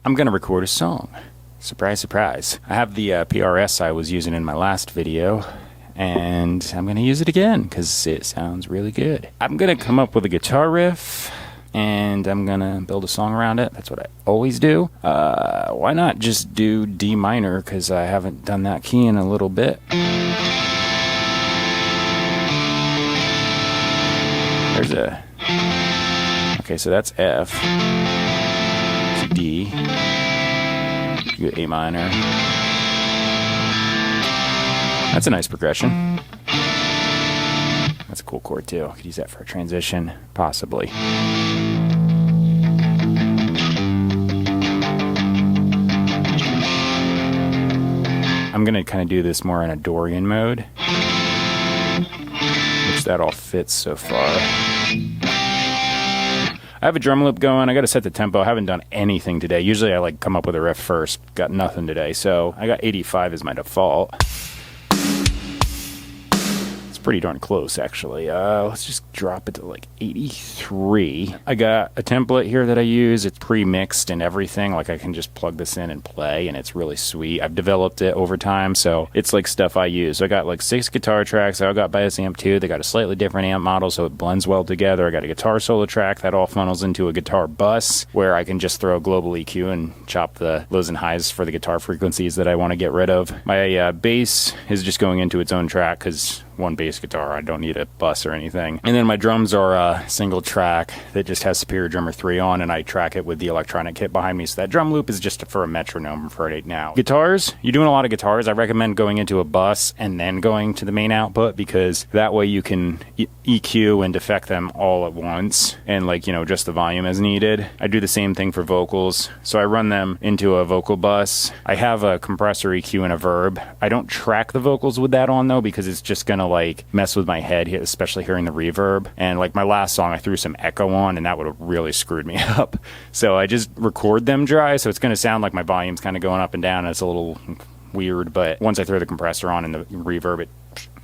I'm going to record a song. Surprise, surprise. I have the PRS I was using in my last video, and I'm going to use it again because it sounds really good. I'm going to come up with a guitar riff, and I'm going to build a song around it. That's what I always do. Why not just do D minor, because I haven't done that key in a little bit. There's a... Okay, so that's F. It's D. You go A minor. That's a nice progression. That's a cool chord too. I could use that for a transition, possibly. I'm gonna kind of do this more in a Dorian mode, which that all fits so far. I have a drum loop going. I got to set the tempo. I haven't done anything today. Usually I like come up with a riff first. Got nothing today, so I got 85 as my default. It's pretty darn close, actually. Let's just drop it to like 83. I got a template here that I use. It's pre-mixed and everything. Like I can just plug this in and play, and it's really sweet. I've developed it over time, so it's like stuff I use. So I got like 6 guitar tracks. I got bass amp too. They got a slightly different amp model, so it blends well together. I got a guitar solo track that all funnels into a guitar bus where I can just throw a global EQ and chop the lows and highs for the guitar frequencies that I want to get rid of. My bass is just going into its own track because one bass guitar, I don't need a bus or anything. And then my drums are a single track that just has Superior Drummer 3 on, and I track it with the electronic kit behind me. So that drum loop is just for a metronome for it now. Guitars, you're doing a lot of guitars. I recommend going into a bus and then going to the main output, because that way you can EQ and defect them all at once and just the volume as needed. I do the same thing for vocals. So I run them into a vocal bus. I have a compressor EQ and a verb. I don't track the vocals with that on though, because it's just gonna mess with my head, especially hearing the reverb. And like my last song, I threw some echo on, and that would have really screwed me up. So I just record them dry, so it's going to sound like my volume's kind of going up and down, and it's a little weird. But once I throw the compressor on and the reverb, it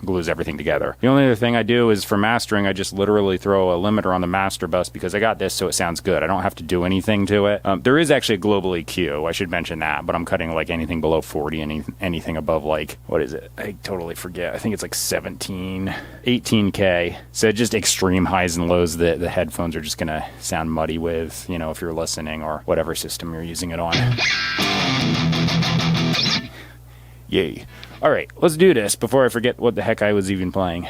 glues everything together. The only other thing I do is for mastering, I just literally throw a limiter on the master bus because I got this so it sounds good. I don't have to do anything to it. There is actually a global EQ, I should mention that, but I'm cutting like anything below 40 and anything above what is it? I totally forget. I think it's like 18K. So just extreme highs and lows that the headphones are just gonna sound muddy with, if you're listening or whatever system you're using it on. Yay. All right, let's do this before I forget what the heck I was even playing.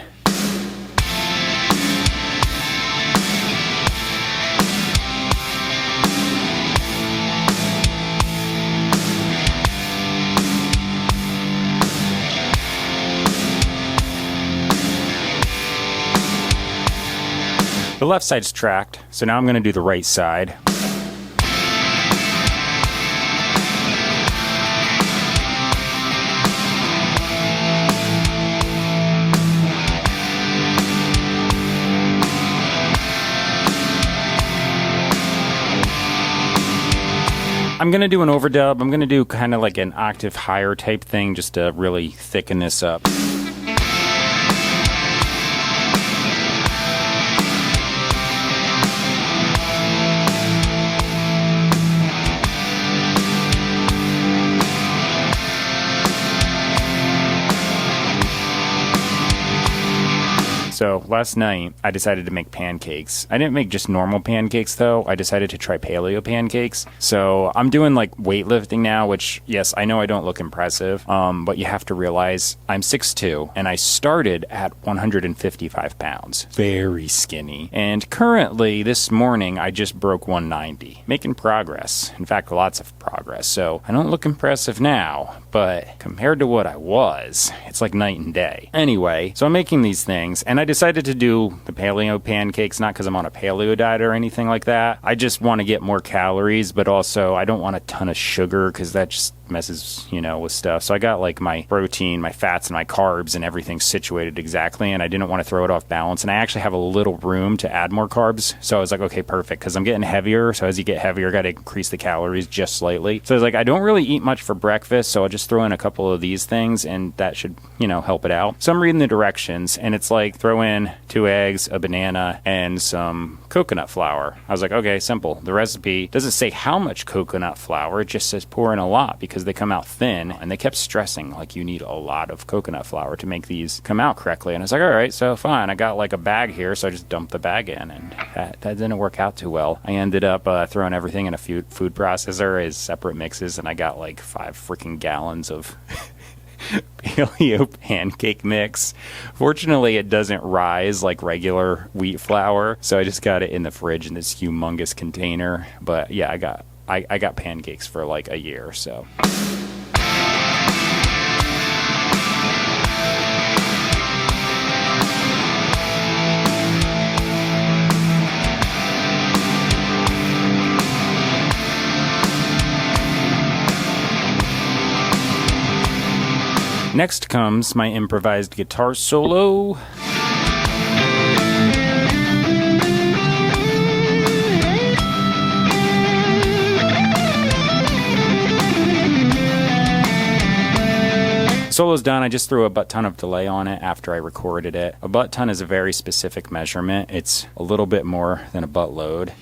The left side's tracked, so now I'm going to do the right side. I'm going to do an overdub. I'm going to do kind of like an octave higher type thing just to really thicken this up. So last night, I decided to make pancakes. I didn't make just normal pancakes, though. I decided to try paleo pancakes. So I'm doing like weightlifting now, which, yes, I know I don't look impressive, but you have to realize I'm 6'2", and I started at 155 pounds. Very skinny. And currently, this morning, I just broke 190. Making progress. In fact, lots of progress. So I don't look impressive now, but compared to what I was, it's like night and day. Anyway, so I'm making these things, and I decided to do the paleo pancakes, not because I'm on a paleo diet or anything like that. I just want to get more calories, but also I don't want a ton of sugar because that just messes, with stuff. So I got like my protein, my fats, and my carbs and everything situated exactly, and I didn't want to throw it off balance. And I actually have a little room to add more carbs. So I was like, okay, perfect, because I'm getting heavier. So as you get heavier, got to increase the calories just slightly. So I was like, I don't really eat much for breakfast, so I'll just throw in a couple of these things, and that should, help it out. So I'm reading the directions, and it's like throw throw in 2 eggs, a banana, and some coconut flour. I was like, okay, simple. The recipe doesn't say how much coconut flour, it just says pour in a lot because they come out thin, and they kept stressing like you need a lot of coconut flour to make these come out correctly. And I was like, all right, so fine. I got like a bag here, so I just dumped the bag in, and that didn't work out too well. I ended up throwing everything in a food processor as separate mixes, and I got like 5 freaking gallons of paleo pancake mix. Fortunately, it doesn't rise like regular wheat flour, so I just got it in the fridge in this humongous container. But yeah, I got pancakes for like a year, so. Next comes my improvised guitar solo. Solo's done. I just threw a butt ton of delay on it after I recorded it. A butt ton is a very specific measurement. It's a little bit more than a butt load.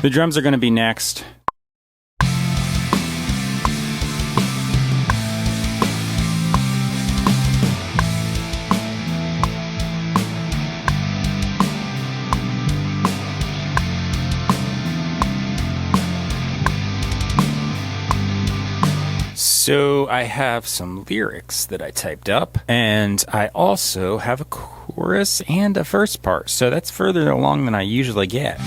The drums are going to be next. So I have some lyrics that I typed up, and I also have a chorus and a verse part. So that's further along than I usually get.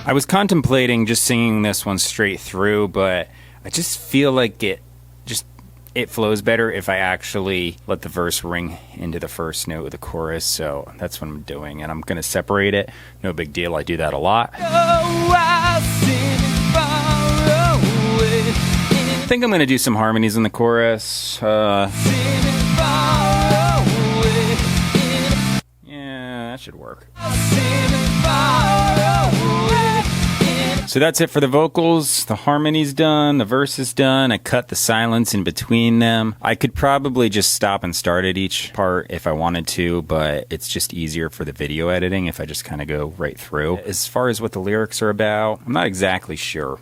I was contemplating just singing this one straight through, but I just feel like it flows better if I actually let the verse ring into the first note of the chorus. So that's what I'm doing, and I'm going to separate it. No big deal. I do that a lot. I think I'm going to do some harmonies in the chorus. Yeah, that should work. So that's it for the vocals. The harmony's done, the verse is done. I cut the silence in between them. I could probably just stop and start at each part if I wanted to, but it's just easier for the video editing if I just kind of go right through. As far as what the lyrics are about, I'm not exactly sure.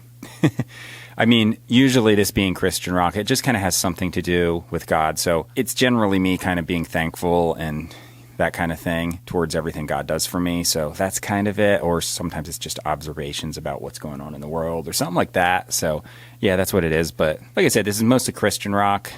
I mean, usually this being Christian rock, it just kind of has something to do with God. So it's generally me kind of being thankful and that kind of thing towards everything God does for me. So that's kind of it. Or sometimes it's just observations about what's going on in the world or something like that. So yeah, that's what it is. But like I said, this is mostly Christian rock.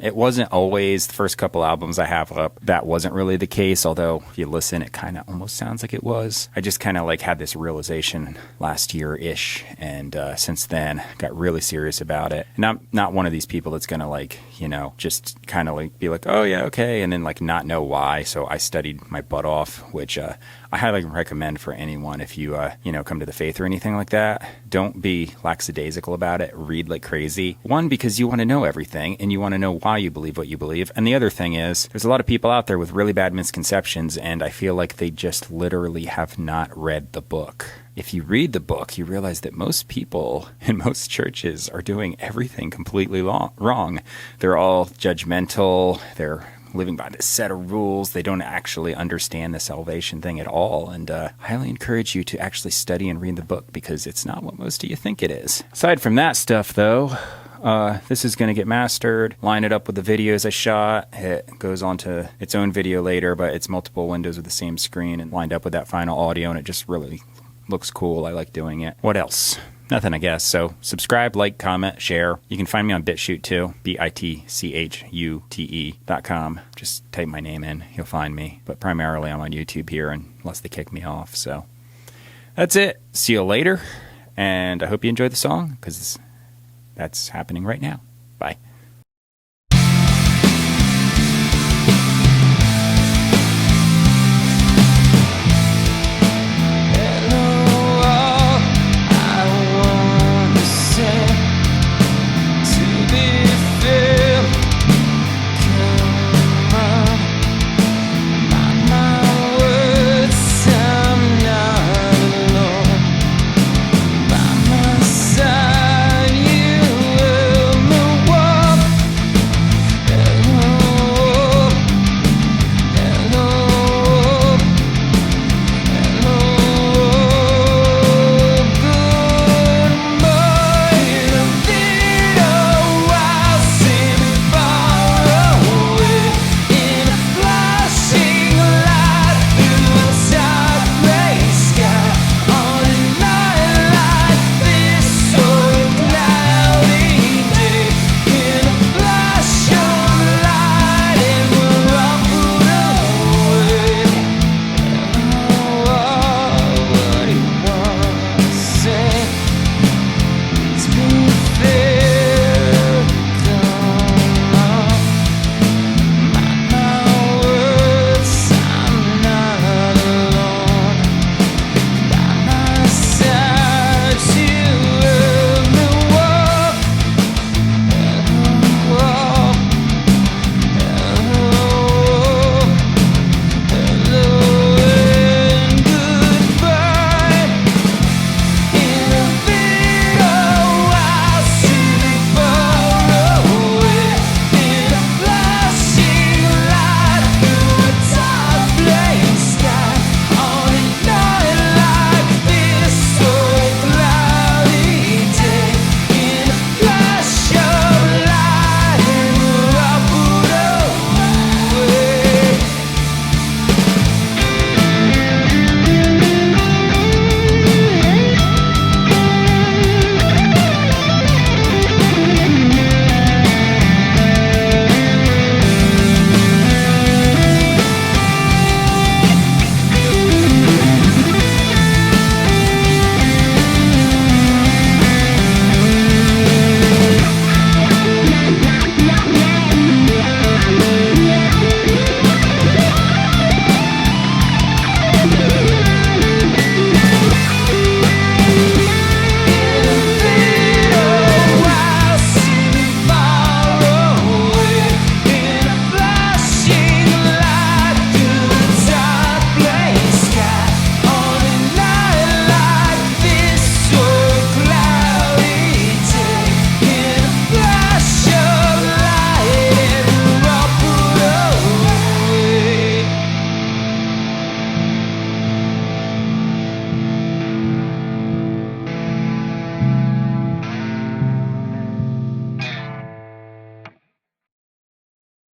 It wasn't always the first couple albums I have up. That wasn't really the case. Although if you listen, it kind of almost sounds like it was. I just kind of like had this realization last year-ish. And since then got really serious about it. And I'm not one of these people that's going to like, you know, just kind of like be like, oh yeah, okay. And then like not know why. So I studied my butt off, which I highly recommend for anyone if you, you know, come to the faith or anything like that. Don't be lackadaisical about it. Read like crazy. One, because you want to know everything and you want to know why you believe what you believe. And the other thing is there's a lot of people out there with really bad misconceptions, and I feel like they just literally have not read the book. If you read the book, you realize that most people in most churches are doing everything completely wrong. They're all judgmental. They're living by this set of rules. They don't actually understand the salvation thing at all. And I highly encourage you to actually study and read the book, because it's not what most of you think it is. Aside from that stuff, though, this is going to get mastered, line it up with the videos I shot. It goes on to its own video later, but it's multiple windows with the same screen and lined up with that final audio, and it just really looks cool. I like doing it. What else? Nothing, I guess. So subscribe, like, comment, share. You can find me on BitChute too, bitchute.com. Just type my name in, you'll find me. But primarily I'm on YouTube here, unless they kick me off. So that's it. See you later. And I hope you enjoyed the song, because that's happening right now. Bye.